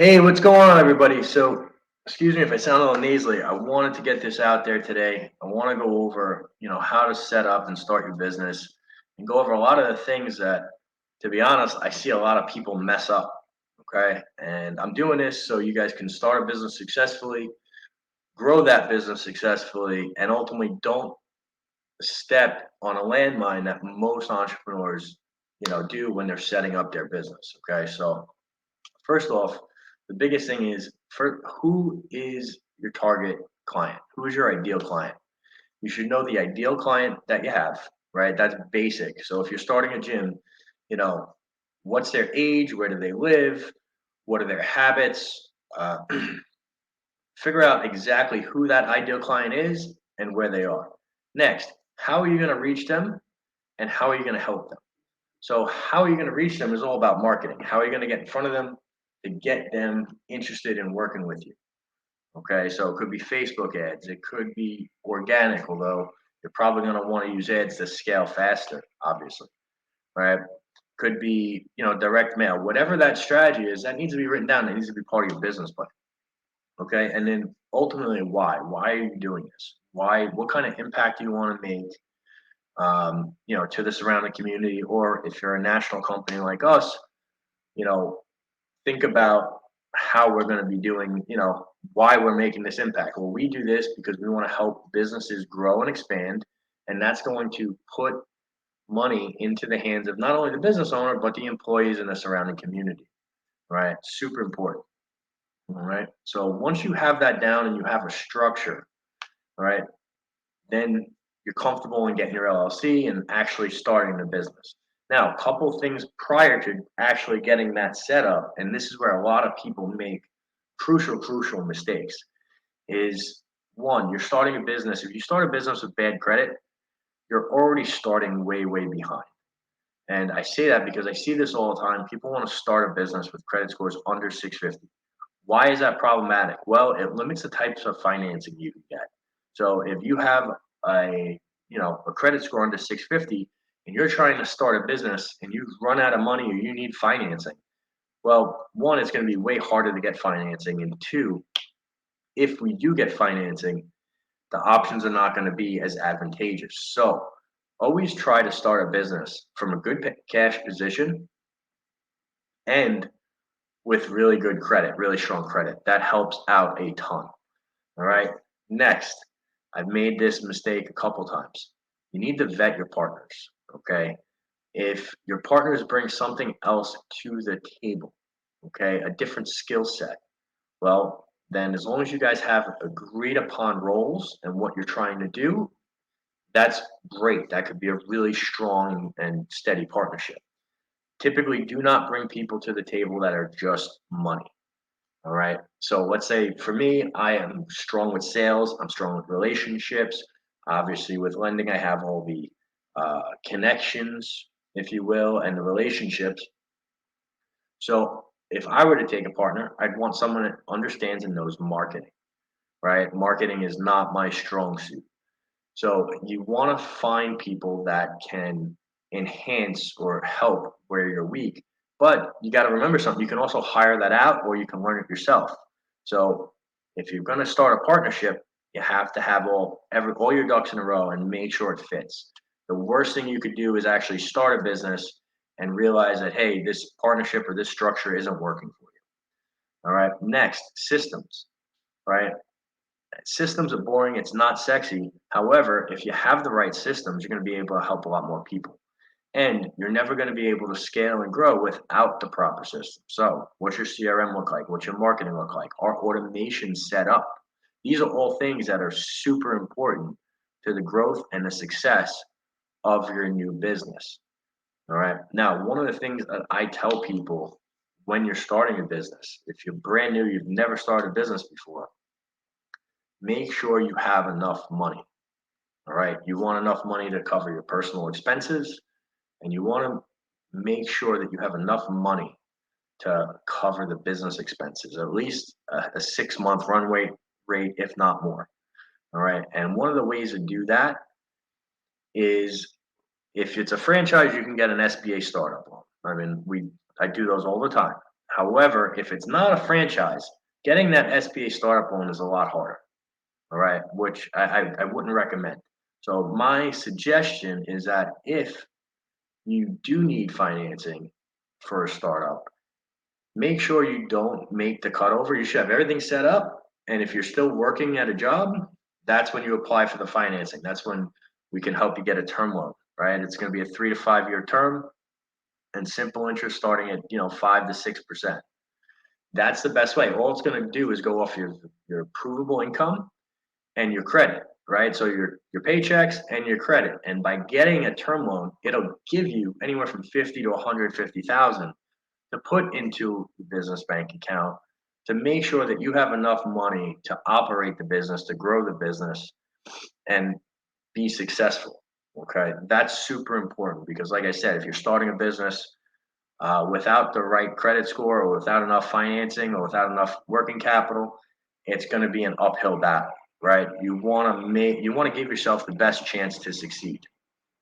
Hey, what's going on, everybody? So, excuse me if I sound a little nasally. I wanted to get this out there today. I want to go over, how to set up and start your business and go over a lot of the things that, to be honest, I see a lot of people mess up. Okay. And I'm doing this so you guys can start a business successfully, grow that business successfully, and ultimately don't step on a landmine that most entrepreneurs, do when they're setting up their business. Okay. So, first off, the biggest thing is for who is your target client? Who is your ideal client? You should know the ideal client that you have, right? That's basic. So if you're starting a gym, you know, what's their age? Where do they live? What are their habits? Uh, Figure out exactly who that ideal client is and where they are. Next, how are you going to reach them and how are you going to help them? So how are you going to reach them is all about marketing. How are you going to get in front of them to get them interested in working with you? Okay, so it could be Facebook ads, it could be organic, although you're probably going to want to use ads to scale faster, obviously, right? Could be, direct mail, whatever that strategy is, that needs to be written down. That needs to be part of your business plan. Okay, and then ultimately, why? Why are you doing this? Why? What kind of impact do you want to make? To the surrounding community, or if you're a national company like us, you know, think about how we're going to be doing, why we're making this impact. Well, we do this because we want to help businesses grow and expand, and that's going to put money into the hands of not only the business owner, but the employees in the surrounding community, right? Super important. All right. So once you have that down and you have a structure, right, then you're comfortable in getting your LLC and actually starting the business. Now, a couple things prior to actually getting that set up, and this is where a lot of people make crucial mistakes, is one, you're starting a business. If you start a business with bad credit, you're already starting way behind. And I say that because I see this all the time. People want to start a business with credit scores under 650. Why is that problematic? Well, it limits the types of financing you can get. So if you have a credit score under 650 and you're trying to start a business and you've run out of money or you need financing, well, one, it's going to be way harder to get financing, and two, if we do get financing, the options are not going to be as advantageous. So always try to start a business from a good cash position and with really good credit, really strong credit. That helps out a ton. All right. Next, I've made this mistake a couple times. You need to vet your partners. Okay. If your partners bring something else to the table, okay, a different skill set, well, then as long as you guys have agreed upon roles and what you're trying to do, that's great. That could be a really strong and steady partnership. Typically, do not bring people to the table that are just money. All right. So let's say for me, I am strong with sales, I'm strong with relationships. Obviously, with lending, I have all the connections, if you will, and the relationships. So if I were to take a partner, I'd want someone that understands and knows marketing, right? Marketing is not my strong suit. So you want to find people that can enhance or help where you're weak. But you got to remember something. You can also hire that out or you can learn it yourself. So if you're going to start a partnership, you have to have all your ducks in a row and make sure it fits. The worst thing you could do is actually start a business and realize that, hey, this partnership or this structure isn't working for you. All right. Next, systems, right? Systems are boring. It's not sexy. However, if you have the right systems, you're going to be able to help a lot more people. And you're never going to be able to scale and grow without the proper system. So, what's your CRM look like? What's your marketing look like? Are automation set up? These are all things that are super important to the growth and the success of your new business. All right. Now, one of the things that I tell people when you're starting a business, if you're brand new, you've never started a business before, make sure you have enough money. All right. You want enough money to cover your personal expenses, and you want to make sure that you have enough money to cover the business expenses, at least a 6 month runway rate, if not more. All right. And one of the ways to do that is if it's a franchise, you can get an SBA startup loan. I mean, I do those all the time. However, if it's not a franchise, getting that SBA startup loan is a lot harder. All right, which I wouldn't recommend. So my suggestion is that if you do need financing for a startup, make sure you don't make the cutover. You should have everything set up. And if you're still working at a job, that's when you apply for the financing. That's when we can help you get a term loan, right? It's going to be a 3 to 5 year term and simple interest starting at 5 to 6%. That's the best way. All it's going to do is go off your provable income and your credit, right? So your paychecks and your credit. And by getting a term loan, it'll give you anywhere from 50 to 150,000 to put into the business bank account to make sure that you have enough money to operate the business, to grow the business, and be successful. Okay, that's super important because, like I said, if you're starting a business without the right credit score or without enough financing or without enough working capital, it's going to be an uphill battle, right? You want to give yourself the best chance to succeed.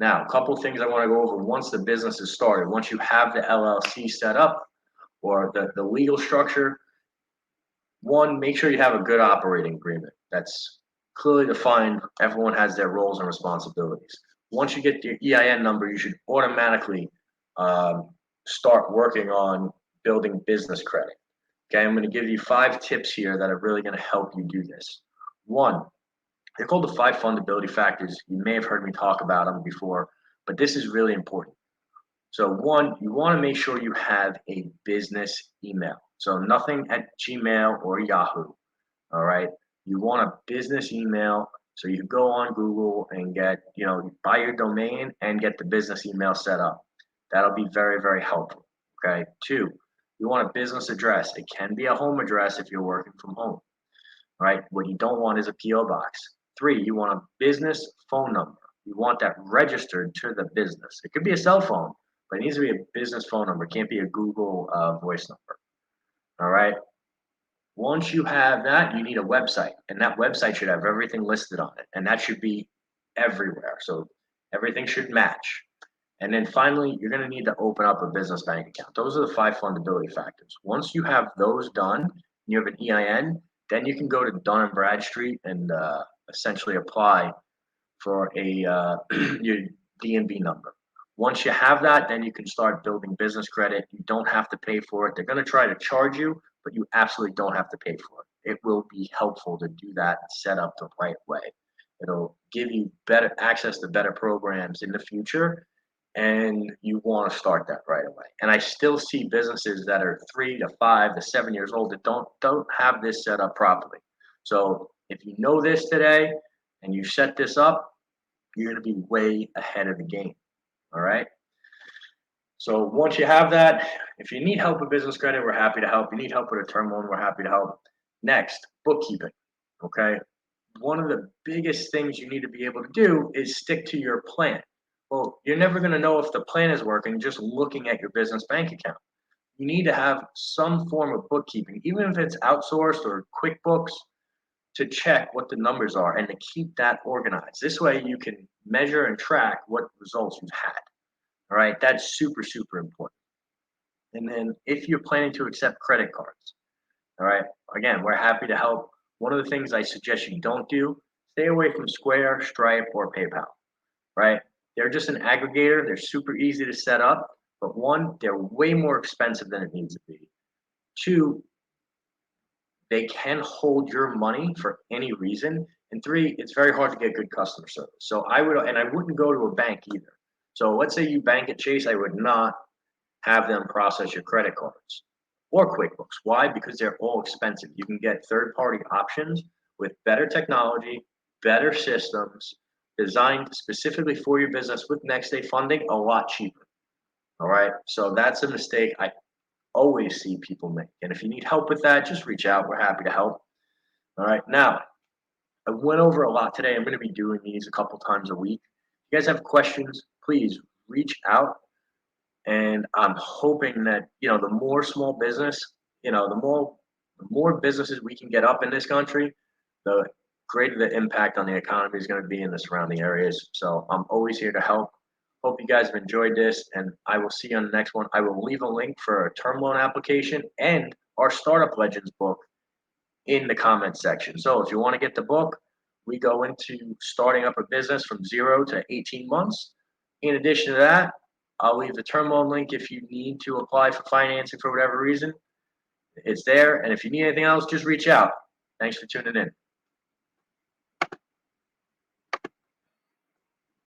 Now, a couple of things I want to go over once the business is started. Once you have the LLC set up or the legal structure, one, make sure you have a good operating agreement that's clearly defined. Everyone has their roles and responsibilities. Once you get your EIN number, you should automatically um, start working on building business credit. Okay, I'm going to give you 5 tips here that are really going to help you do this. One, they're called the 5 fundability factors. You may have heard me talk about them before, but this is really important. So one, you want to make sure you have a business email. So nothing at Gmail or Yahoo. All right. You want a business email so you can go on Google and buy your domain and get the business email set up. That'll be very, very helpful. Okay. Two, you want a business address. It can be a home address if you're working from home, right? What you don't want is a PO box. Three, you want a business phone number. You want that registered to the business. It could be a cell phone, but it needs to be a business phone number. It can't be a Google voice number. All right. Once you have that, you need a website, and that website should have everything listed on it, and that should be everywhere. So everything should match. And then finally, you're going to need to open up a business bank account. Those are the 5 fundability factors. Once you have those done, and you have an EIN, then you can go to Dun and Bradstreet and essentially apply for your DNB number. Once you have that, then you can start building business credit. You don't have to pay for it. They're going to try to charge you, but you absolutely don't have to pay for it. It will be helpful to do that set up the right way. It'll give you better access to better programs in the future, and you want to start that right away. And I still see businesses that are 3 to 5 to 7 years old that don't have this set up properly. So if you know this today and you set this up, you're going to be way ahead of the game. All right. So once you have that, if you need help with business credit, we're happy to help. You need help with a term loan, we're happy to help. Next, bookkeeping. Okay. One of the biggest things you need to be able to do is stick to your plan. Well, you're never going to know if the plan is working just looking at your business bank account. You need to have some form of bookkeeping, even if it's outsourced or QuickBooks, to check what the numbers are and to keep that organized. This way you can measure and track what results you've had. All right, that's super, super important. And then if you're planning to accept credit cards, all right, again, we're happy to help. One of the things I suggest you don't do, stay away from Square, Stripe, or PayPal, right? They're just an aggregator. They're super easy to set up, but one, they're way more expensive than it needs to be. Two, they can hold your money for any reason. And three, it's very hard to get good customer service. So I wouldn't go to a bank either. So let's say you bank at Chase, I would not have them process your credit cards or QuickBooks. Why? Because they're all expensive. You can get third-party options with better technology, better systems designed specifically for your business with next day funding a lot cheaper. All right. So that's a mistake I always see people make. And if you need help with that, just reach out. We're happy to help. All right. Now, I went over a lot today. I'm going to be doing these a couple times a week. If you guys have questions, please reach out. And I'm hoping that, the more small business, the more businesses we can get up in this country, the greater the impact on the economy is going to be in the surrounding areas. So I'm always here to help. Hope you guys have enjoyed this, and I will see you on the next one. I will leave a link for a term loan application and our Startup Legends book in the comments section. So if you want to get the book, we go into starting up a business from 0 to 18 months. In addition to that, I'll leave the term loan link if you need to apply for financing for whatever reason. It's there. And if you need anything else, just reach out. Thanks for tuning in.